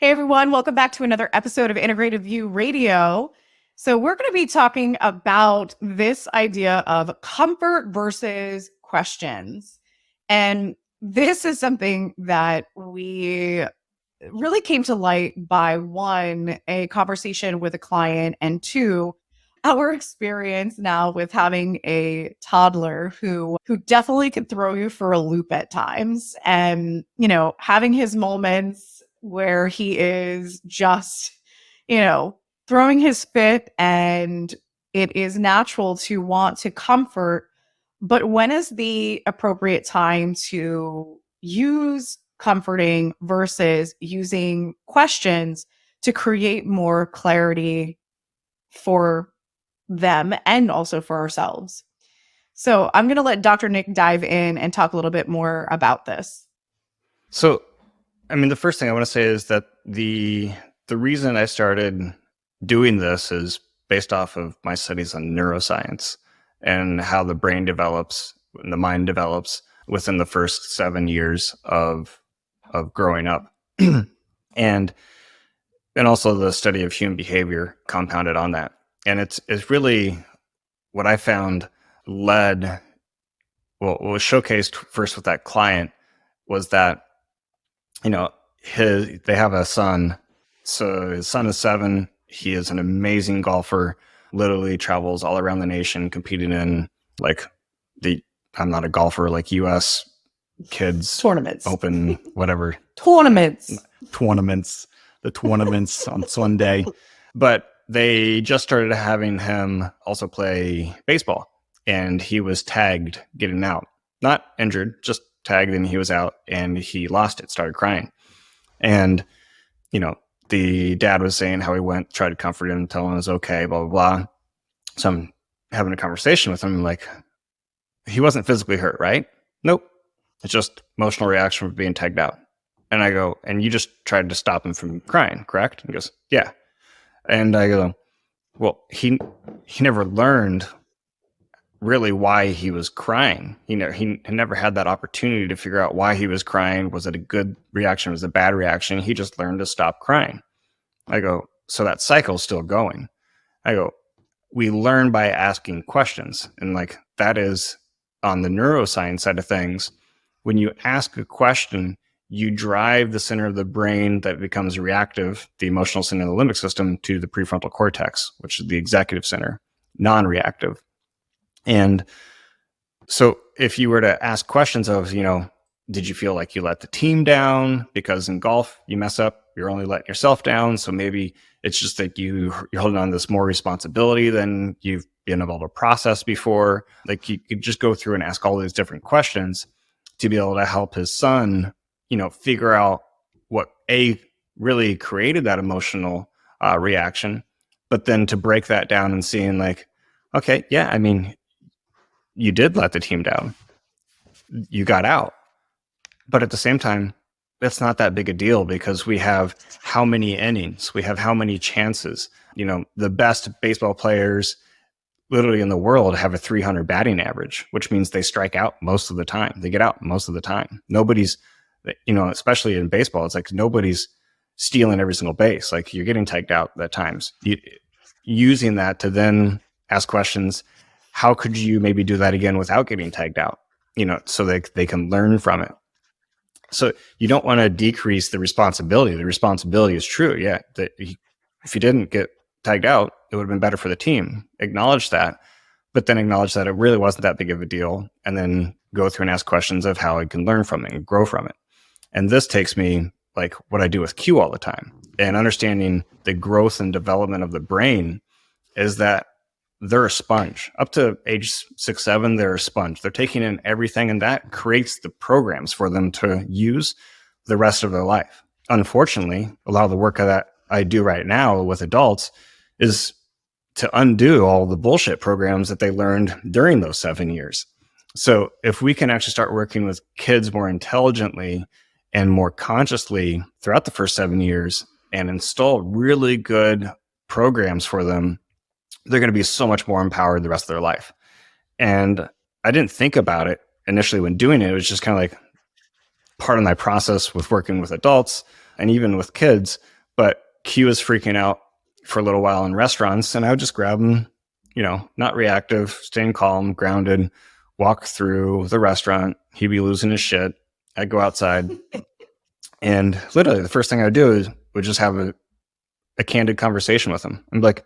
Hey everyone, welcome back to another episode of Integrative You Radio. So we're going to be talking about this idea of comfort versus questions. And this is something that we really came to light by one, a conversation with a client, and two, our experience now with having a toddler who definitely could throw you for a loop at times, and having his moments where he is just throwing his fit, and it is natural to want to comfort, but when is the appropriate time to use comforting versus using questions to create more clarity for them and also for ourselves? So I'm going to let Dr. Nick dive in and talk a little bit more about this. So, the first thing I want to say is that the reason I started doing this is based off of my studies on neuroscience and how the brain develops and the mind develops within the first 7 years of growing up. and also the study of human behavior compounded on that. And it's really what I found what was showcased first with that client was that, they have a son. So his son is 7. He is an amazing golfer, literally travels all around the nation competing in I'm not a golfer, like US kids Tournaments. Open, whatever. Tournaments. The tournaments on Sunday. But they just started having him also play baseball, and he was tagged getting out. Not injured, just tagged, and he was out, and he lost it, started crying. And, the dad was saying how he went, tried to comfort him, tell him it was okay, blah, blah, blah. So I'm having a conversation with him, like, he wasn't physically hurt, right? Nope. It's just emotional reaction from being tagged out. And I go, and you just tried to stop him from crying, correct? And he goes, yeah. And I go, well, he never learned really why he was crying. He never had that opportunity to figure out why he was crying. Was it a good reaction? Was it a bad reaction? He just learned to stop crying. I go, so that cycle's still going. I go, we learn by asking questions. And that is on the neuroscience side of things. When you ask a question, you drive the center of the brain that becomes reactive, the emotional center of the limbic system, to the prefrontal cortex, which is the executive center, non-reactive. And so if you were to ask questions of, did you feel like you let the team down? Because in golf, you mess up, you're only letting yourself down. So maybe it's just that you're holding on to this more responsibility than you've been able to process before. You could just go through and ask all these different questions to be able to help his son, figure out what really created that emotional reaction, but then to break that down and seeing okay, yeah, you did let the team down. You got out. But at the same time, that's not that big a deal because we have how many innings? We have how many chances? The best baseball players literally in the world have a 300 batting average, which means they strike out most of the time. They get out most of the time. Nobody's, especially in baseball, it's nobody's stealing every single base. You're getting tagged out at times. Using that to then ask questions, how could you maybe do that again without getting tagged out? So they can learn from it. So you don't want to decrease the responsibility. The responsibility is true. Yeah. If you didn't get tagged out, it would have been better for the team. Acknowledge that, but then acknowledge that it really wasn't that big of a deal. And then go through and ask questions of how I can learn from it and grow from it. And this takes me what I do with Q all the time, and understanding the growth and development of the brain is that they're a sponge. Up to age 6, 7, they're a sponge. They're taking in everything, and that creates the programs for them to use the rest of their life. Unfortunately, a lot of the work that I do right now with adults is to undo all the bullshit programs that they learned during those 7 years. So if we can actually start working with kids more intelligently and more consciously throughout the first 7 years and install really good programs for them, they're going to be so much more empowered the rest of their life. And I didn't think about it initially when doing it. It was just kind of part of my process with working with adults and even with kids. But Q is freaking out for a little while in restaurants, and I would just grab him, not reactive, staying calm, grounded, walk through the restaurant. He'd be losing his shit. I'd go outside, and literally the first thing I would do is would just have a candid conversation with him. I'm like,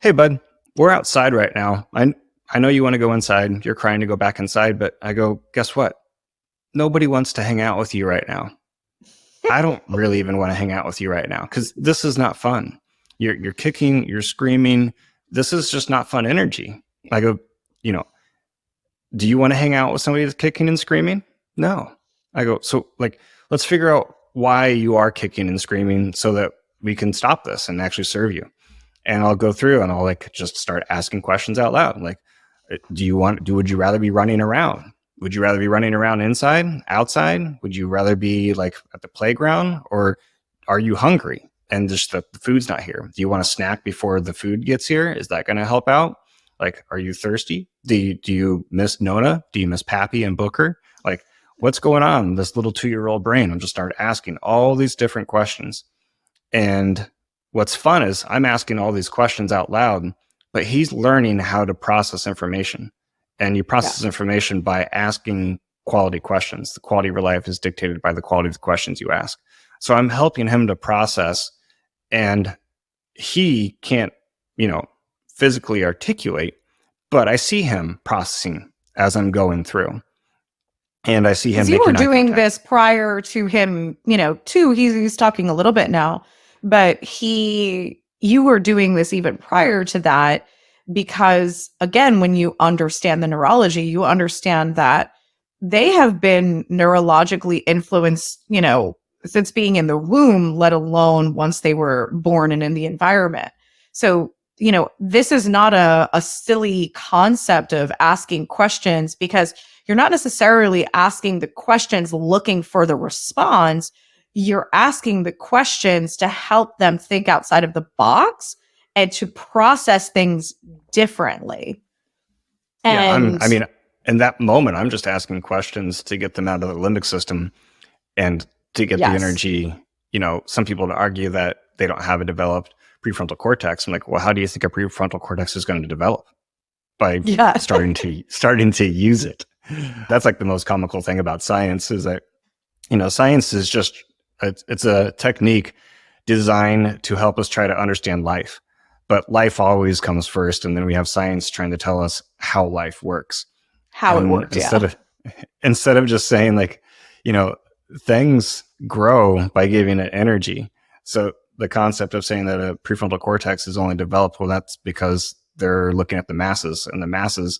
hey, bud, we're outside right now. I know you want to go inside. You're crying to go back inside, but I go, guess what? Nobody wants to hang out with you right now. I don't really even want to hang out with you right now because this is not fun. You're kicking, you're screaming. This is just not fun energy. I go, do you want to hang out with somebody that's kicking and screaming? No. I go, so let's figure out why you are kicking and screaming so that we can stop this and actually serve you. And I'll go through and I'll just start asking questions out loud. Like, would you rather be running around? Would you rather be running around inside, outside? Would you rather be at the playground, or are you hungry and just the food's not here? Do you want a snack before the food gets here? Is that going to help out? Are you thirsty? Do you miss Nona? Do you miss Pappy and Booker? What's going on in this little 2-year-old brain? I'm just start asking all these different questions. And what's fun is I'm asking all these questions out loud, but he's learning how to process information. And you process information by asking quality questions. The quality of your life is dictated by the quality of the questions you ask. So I'm helping him to process, and he can't, physically articulate, but I see him processing as I'm going through. And I see him. You were doing this prior to him, he's talking a little bit now, but you were doing this even prior to that, because again, when you understand the neurology, you understand that they have been neurologically influenced, since being in the womb, let alone once they were born and in the environment. So, this is not a silly concept of asking questions, because you're not necessarily asking the questions looking for the response. You're asking the questions to help them think outside of the box and to process things differently. And in that moment, I'm just asking questions to get them out of the limbic system and to get the energy. Some people would argue that they don't have a developed prefrontal cortex. I'm like, well, how do you think a prefrontal cortex is going to develop? By starting to use it. That's the most comical thing about science is that, science is just, it's a technique designed to help us try to understand life. But life always comes first, and then we have science trying to tell us how life works. It works, instead of just saying things grow by giving it energy. So the concept of saying that a prefrontal cortex is only developed, well, that's because they're looking at the masses, and the masses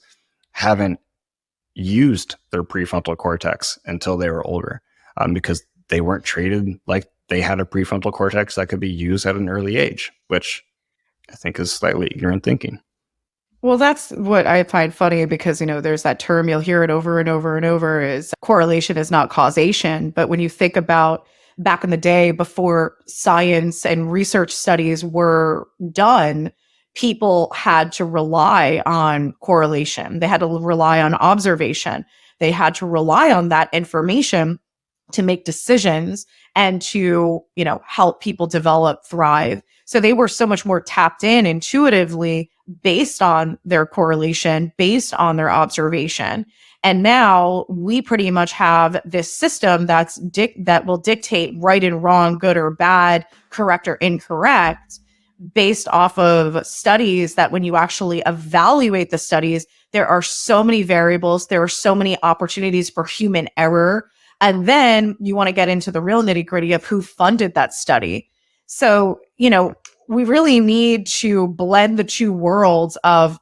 haven't used their prefrontal cortex until they were older, because they weren't treated like they had a prefrontal cortex that could be used at an early age, which I think is slightly ignorant thinking. Well, that's what I find funny, because, there's that term, you'll hear it over and over and over, is correlation is not causation. But when you think about back in the day, before science and research studies were done, people had to rely on correlation. They had to rely on observation. They had to rely on that information to make decisions and to, help people develop, thrive. So they were so much more tapped in intuitively based on their correlation, based on their observation. And now we pretty much have this system that will dictate right and wrong, good or bad, correct or incorrect, based off of studies that when you actually evaluate the studies, there are so many variables, there are so many opportunities for human error. And then you want to get into the real nitty-gritty of who funded that study. So, we really need to blend the two worlds of,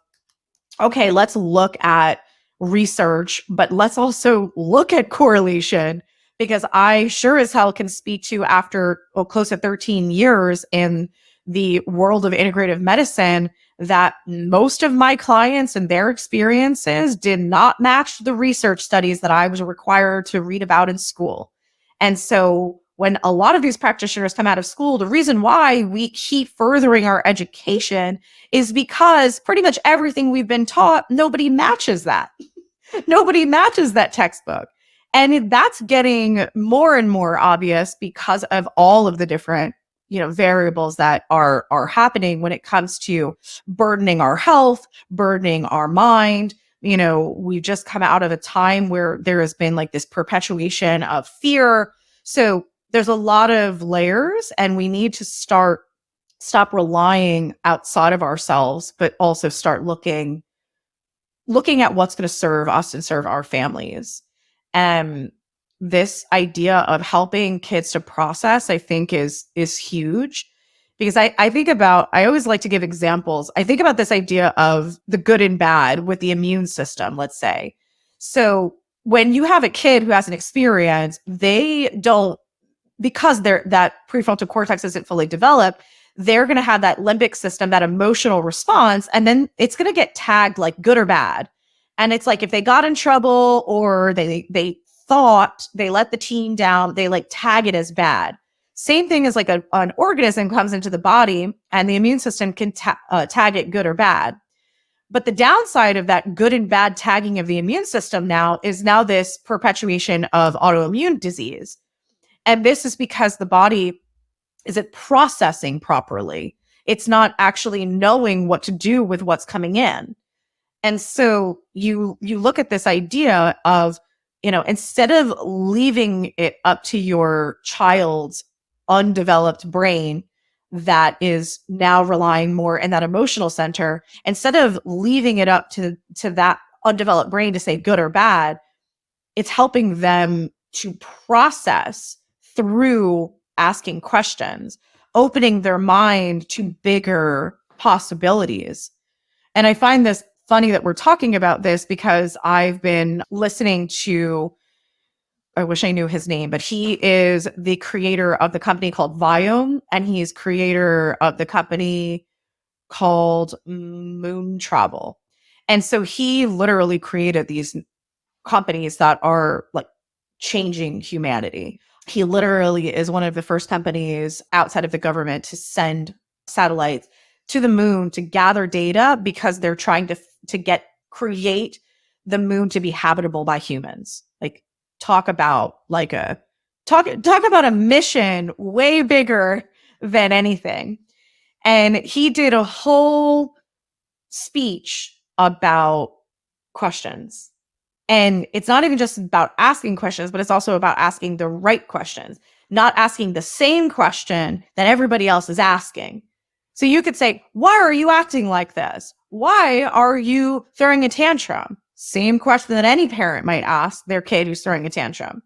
okay, let's look at research, but let's also look at correlation, because I sure as hell can speak to, after close to 13 years in the world of integrative medicine, that most of my clients and their experiences did not match the research studies that I was required to read about in school. And so when a lot of these practitioners come out of school, the reason why we keep furthering our education is because pretty much everything we've been taught, nobody matches that. Nobody matches that textbook. And that's getting more and more obvious because of all of the different variables that are happening when it comes to burdening our health, burdening our mind. We've just come out of a time where there has been like this perpetuation of fear. So there's a lot of layers, and we need to stop relying outside of ourselves, but also start looking at what's going to serve us and serve our families. And this idea of helping kids to process, I think is huge, because I always like to give examples. I think about this idea of the good and bad with the immune system, let's say. So when you have a kid who has an experience, they don't, because that prefrontal cortex isn't fully developed, they're going to have that limbic system, that emotional response, and then it's going to get tagged like good or bad. And it's like if they got in trouble or they thought they let the team down, they like tag it as bad. Same thing as like an organism comes into the body and the immune system can tag it good or bad. But the downside of that good and bad tagging of the immune system is this perpetuation of autoimmune disease. And this is because the body isn't processing properly. It's not actually knowing what to do with what's coming in. And so you look at this idea of, instead of leaving it up to your child's undeveloped brain that is now relying more in that emotional center, instead of leaving it up to that undeveloped brain to say good or bad, it's helping them to process through asking questions, opening their mind to bigger possibilities. And I find this funny that we're talking about this because I've been listening to, I wish I knew his name, but he is the creator of the company called Viome, and he's creator of the company called Moon Travel. And so he literally created these companies that are like changing humanity. He literally is one of the first companies outside of the government to send satellites to the moon to gather data, because they're trying to create the moon to be habitable by humans. Like talk about a mission way bigger than anything. And he did a whole speech about questions. And it's not even just about asking questions, but it's also about asking the right questions, not asking the same question that everybody else is asking. So you could say, why are you acting like this? Why are you throwing a tantrum? Same question that any parent might ask their kid who's throwing a tantrum.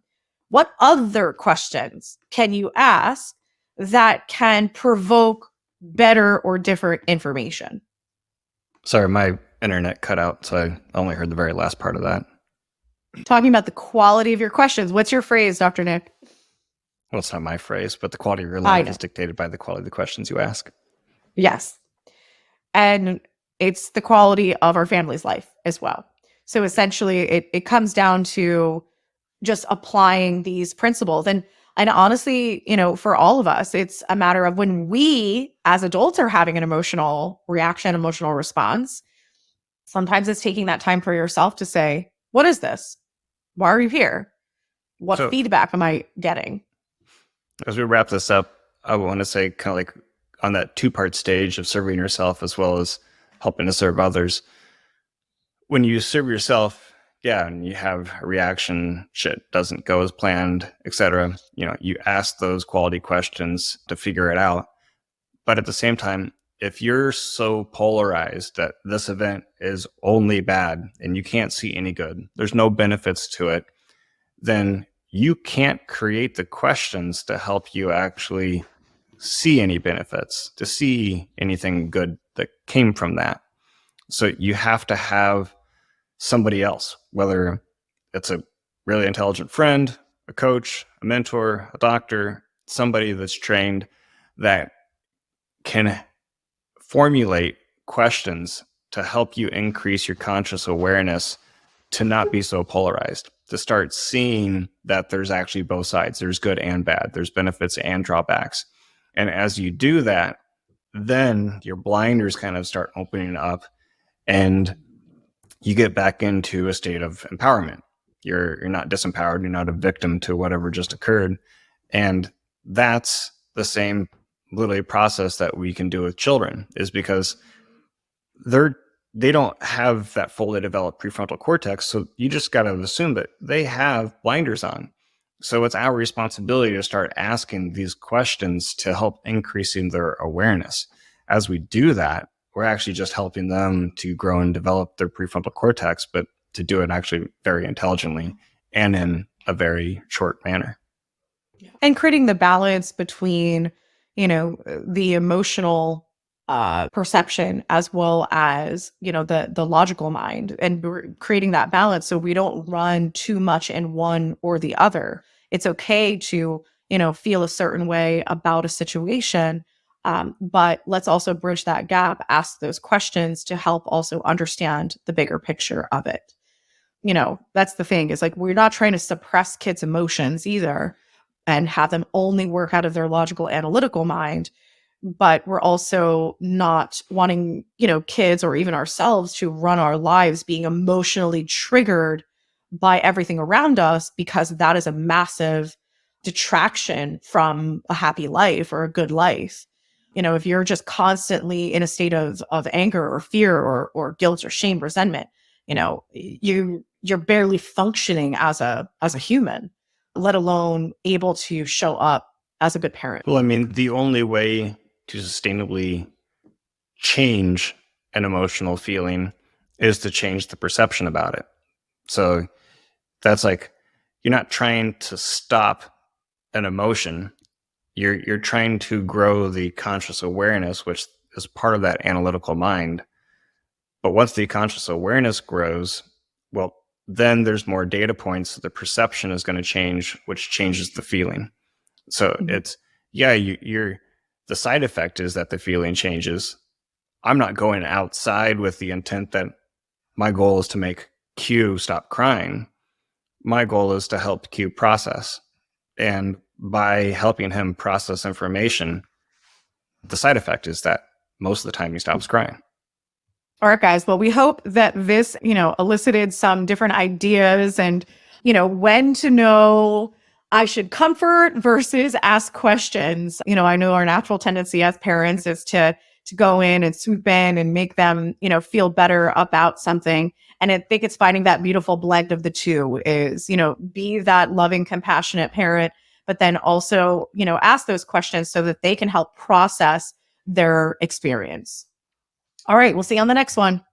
What other questions can you ask that can provoke better or different information? Sorry, my internet cut out, so I only heard the very last part of that. Talking about the quality of your questions. What's your phrase, Dr. Nick? Well, it's not my phrase, but the quality of your life is dictated by the quality of the questions you ask. Yes. And it's the quality of our family's life as well. So essentially, it comes down to just applying these principles. And honestly, for all of us, it's a matter of when we as adults are having an emotional reaction, emotional response, sometimes it's taking that time for yourself to say, what is this? Why are you here? What feedback am I getting? As we wrap this up, I want to say kind of like on that two-part stage of serving yourself as well as helping to serve others. When you serve yourself, and you have a reaction, shit doesn't go as planned, etc. You ask those quality questions to figure it out. But at the same time, if you're so polarized that this event is only bad and you can't see any good, there's no benefits to it, then you can't create the questions to help you actually see any benefits, to see anything good that came from that. So you have to have somebody else, whether it's a really intelligent friend, a coach, a mentor, a doctor, somebody that's trained that can formulate questions to help you increase your conscious awareness, to not be so polarized, to start seeing that there's actually both sides. There's good and bad. There's benefits and drawbacks. And as you do that, then your blinders kind of start opening up and you get back into a state of empowerment. You're not disempowered. You're not a victim to whatever just occurred. And that's the same literally process that we can do with children, is because they don't have that fully developed prefrontal cortex. So you just got to assume that they have blinders on. So it's our responsibility to start asking these questions to help increasing their awareness. As we do that, we're actually just helping them to grow and develop their prefrontal cortex, but to do it actually very intelligently and in a very short manner. And creating the balance between, the emotional perception as well as, the logical mind, and creating that balance so we don't run too much in one or the other. It's okay to, feel a certain way about a situation. But let's also bridge that gap, ask those questions to help also understand the bigger picture of it. That's the thing, is like, we're not trying to suppress kids' emotions either and have them only work out of their logical analytical mind. But we're also not wanting, kids or even ourselves to run our lives being emotionally triggered by everything around us, because that is a massive detraction from a happy life or a good life. If you're just constantly in a state of anger or fear or guilt or shame, resentment, you're barely functioning as a human, let alone able to show up as a good parent. Well, I mean, the only way to sustainably change an emotional feeling is to change the perception about it. So that's like, you're not trying to stop an emotion. You're trying to grow the conscious awareness, which is part of that analytical mind. But once the conscious awareness grows, well, then there's more data points. So the perception is going to change, which changes the feeling. So it's, you're the side effect is that the feeling changes. I'm not going outside with the intent that my goal is to make Q stop crying. My goal is to help Q process. And by helping him process information, the side effect is that most of the time he stops crying. All right, guys. Well, we hope that this, elicited some different ideas and, when to know I should comfort versus ask questions. I know our natural tendency as parents is to go in and swoop in and make them, feel better about something. And I think it's finding that beautiful blend of the two is, be that loving, compassionate parent, but then also, ask those questions so that they can help process their experience. All right. We'll see you on the next one.